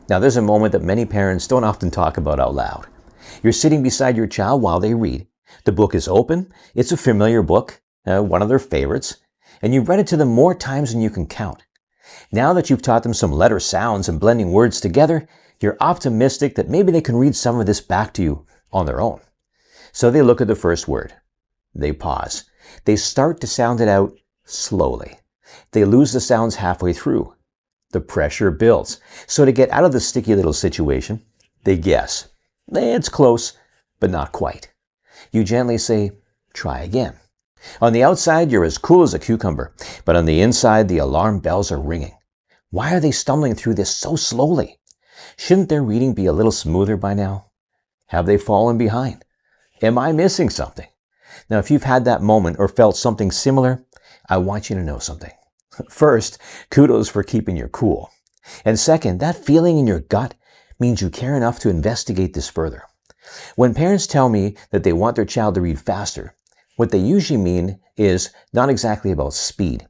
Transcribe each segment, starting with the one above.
Now, there's a moment that many parents don't often talk about out loud. You're sitting beside your child while they read. The book is open. It's a familiar book, one of their favorites, and you've read it to them more times than you can count. Now that you've taught them some letter sounds and blending words together, you're optimistic that maybe they can read some of this back to you on their own. So they look at the first word. They pause. They start to sound it out slowly. They lose the sounds halfway through. The pressure builds. So to get out of the sticky little situation, they guess. It's close, but not quite. You gently say, try again. On the outside, you're as cool as a cucumber, but on the inside, the alarm bells are ringing. Why are they stumbling through this so slowly? Shouldn't their reading be a little smoother by now? Have they fallen behind? Am I missing something? Now, if you've had that moment or felt something similar, I want you to know something. First, kudos for keeping your cool. And second, that feeling in your gut means you care enough to investigate this further. When parents tell me that they want their child to read faster, what they usually mean is not exactly about speed.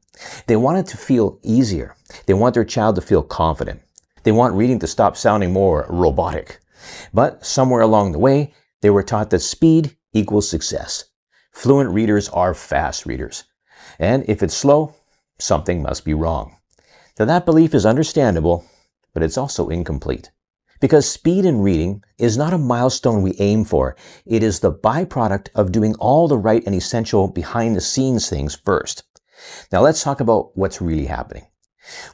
They want it to feel easier. They want their child to feel confident. They want reading to stop sounding more robotic. But somewhere along the way, they were taught that speed equals success. Fluent readers are fast readers. And if it's slow, something must be wrong. Now that belief is understandable, but it's also incomplete. Because speed in reading is not a milestone we aim for. It is the byproduct of doing all the right and essential behind-the-scenes things first. Now let's talk about what's really happening.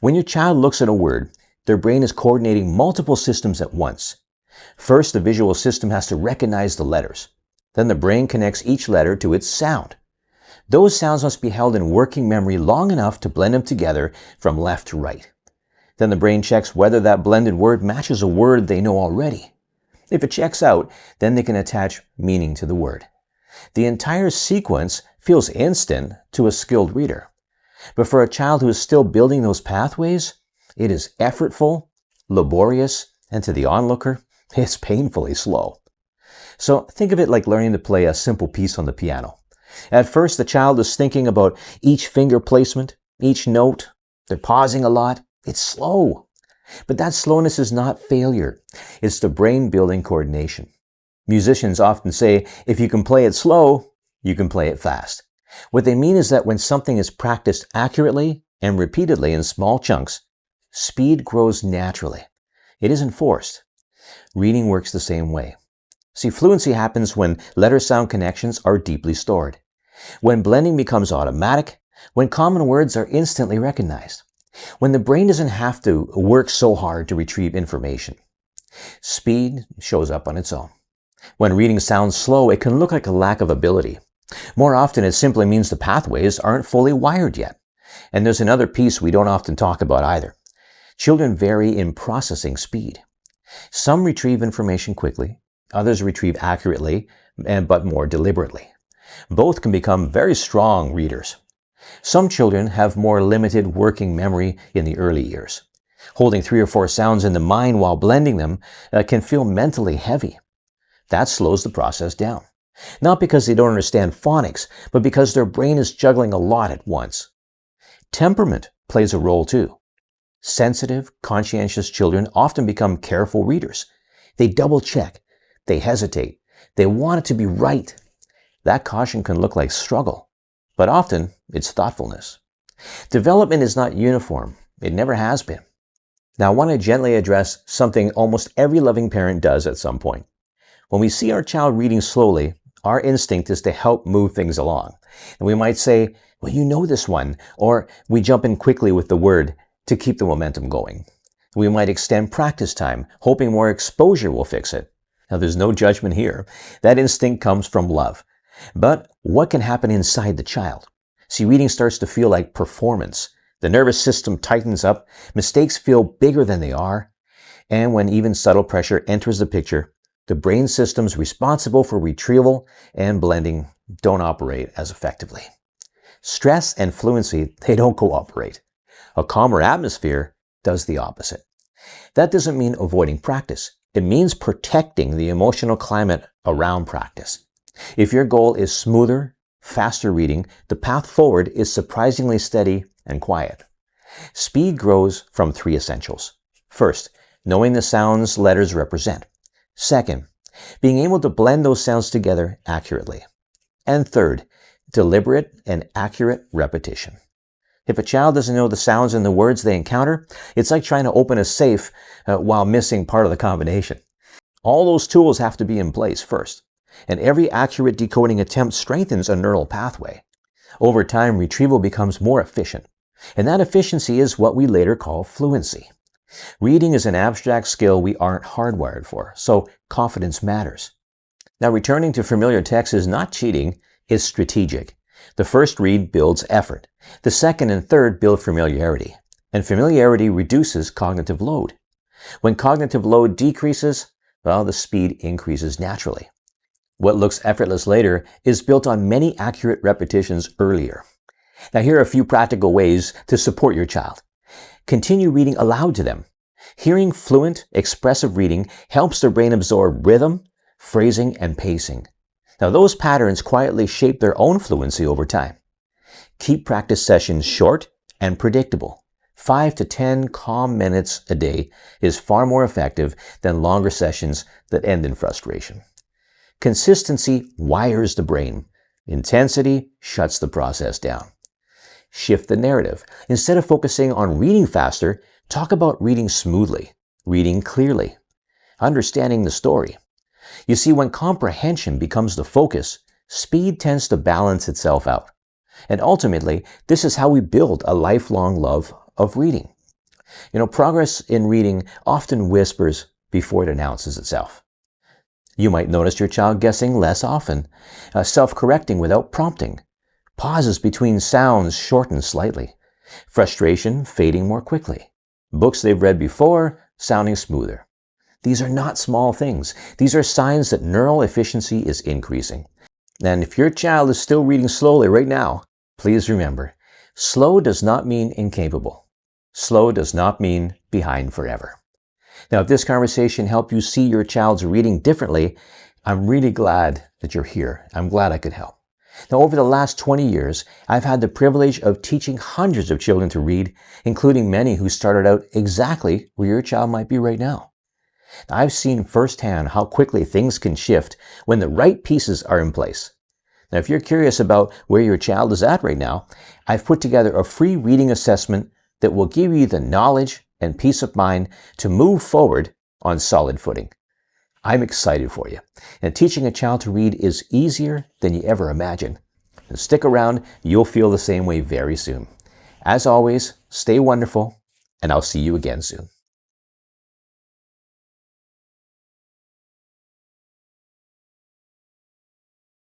When your child looks at a word, their brain is coordinating multiple systems at once. First, the visual system has to recognize the letters. Then the brain connects each letter to its sound. Those sounds must be held in working memory long enough to blend them together from left to right. Then the brain checks whether that blended word matches a word they know already. If it checks out, then they can attach meaning to the word. The entire sequence feels instant to a skilled reader. But for a child who is still building those pathways, it is effortful, laborious, and to the onlooker, it's painfully slow. So think of it like learning to play a simple piece on the piano. At first, the child is thinking about each finger placement, each note. They're pausing a lot. It's slow. But that slowness is not failure. It's the brain building coordination. Musicians often say, if you can play it slow, you can play it fast. What they mean is that when something is practiced accurately and repeatedly in small chunks, speed grows naturally. It isn't forced. Reading works the same way. See, fluency happens when letter-sound connections are deeply stored. When blending becomes automatic, when common words are instantly recognized. When the brain doesn't have to work so hard to retrieve information. Speed shows up on its own. When reading sounds slow, it can look like a lack of ability. More often, it simply means the pathways aren't fully wired yet. And there's another piece we don't often talk about either. Children vary in processing speed. Some retrieve information quickly, others retrieve accurately, but more deliberately. Both can become very strong readers. Some children have more limited working memory in the early years. Holding 3 or 4 sounds in the mind while blending them can feel mentally heavy. That slows the process down. Not because they don't understand phonics, but because their brain is juggling a lot at once. Temperament plays a role too. Sensitive, conscientious children often become careful readers. They double check. They hesitate. They want it to be right. That caution can look like struggle, but often it's thoughtfulness. Development is not uniform. It never has been. Now, I want to gently address something almost every loving parent does at some point. When we see our child reading slowly, our instinct is to help move things along. And we might say, well, you know this one, or we jump in quickly with the word to keep the momentum going. We might extend practice time, hoping more exposure will fix it. Now, there's no judgment here. That instinct comes from love. But what can happen inside the child? See, reading starts to feel like performance. The nervous system tightens up, mistakes feel bigger than they are, and when even subtle pressure enters the picture, the brain systems responsible for retrieval and blending don't operate as effectively. Stress and fluency, they don't cooperate. A calmer atmosphere does the opposite. That doesn't mean avoiding practice. It means protecting the emotional climate around practice. If your goal is smoother, faster reading, the path forward is surprisingly steady and quiet. Speed grows from 3 essentials. First, knowing the sounds letters represent. Second, being able to blend those sounds together accurately. And third, deliberate and accurate repetition. If a child doesn't know the sounds and the words they encounter, it's like trying to open a safe while missing part of the combination. All those tools have to be in place first, and every accurate decoding attempt strengthens a neural pathway. Over time, retrieval becomes more efficient, and that efficiency is what we later call fluency. Reading is an abstract skill we aren't hardwired for, so confidence matters. Now, returning to familiar text is not cheating, it's strategic. The first read builds effort. The second and third build familiarity, and familiarity reduces cognitive load. When cognitive load decreases, well, the speed increases naturally. What looks effortless later is built on many accurate repetitions earlier. Now, here are a few practical ways to support your child. Continue reading aloud to them. Hearing fluent, expressive reading helps their brain absorb rhythm, phrasing, and pacing. Now, those patterns quietly shape their own fluency over time. Keep practice sessions short and predictable. 5 to 10 calm minutes a day is far more effective than longer sessions that end in frustration. Consistency wires the brain. Intensity shuts the process down. Shift the narrative. Instead of focusing on reading faster, talk about reading smoothly, reading clearly, understanding the story. You see, when comprehension becomes the focus, speed tends to balance itself out. And ultimately, this is how we build a lifelong love of reading. Progress in reading often whispers before it announces itself. You might notice your child guessing less often, self-correcting without prompting, pauses between sounds shorten slightly, frustration fading more quickly, books they've read before sounding smoother. These are not small things. These are signs that neural efficiency is increasing. And if your child is still reading slowly right now, please remember, slow does not mean incapable. Slow does not mean behind forever. Now, if this conversation helped you see your child's reading differently, I'm really glad that you're here. I'm glad I could help. Now, over the last 20 years, I've had the privilege of teaching hundreds of children to read, including many who started out exactly where your child might be right now. I've seen firsthand how quickly things can shift when the right pieces are in place. Now, if you're curious about where your child is at right now, I've put together a free reading assessment that will give you the knowledge and peace of mind to move forward on solid footing. I'm excited for you. And teaching a child to read is easier than you ever imagined. And stick around, you'll feel the same way very soon. As always, stay wonderful, and I'll see you again soon.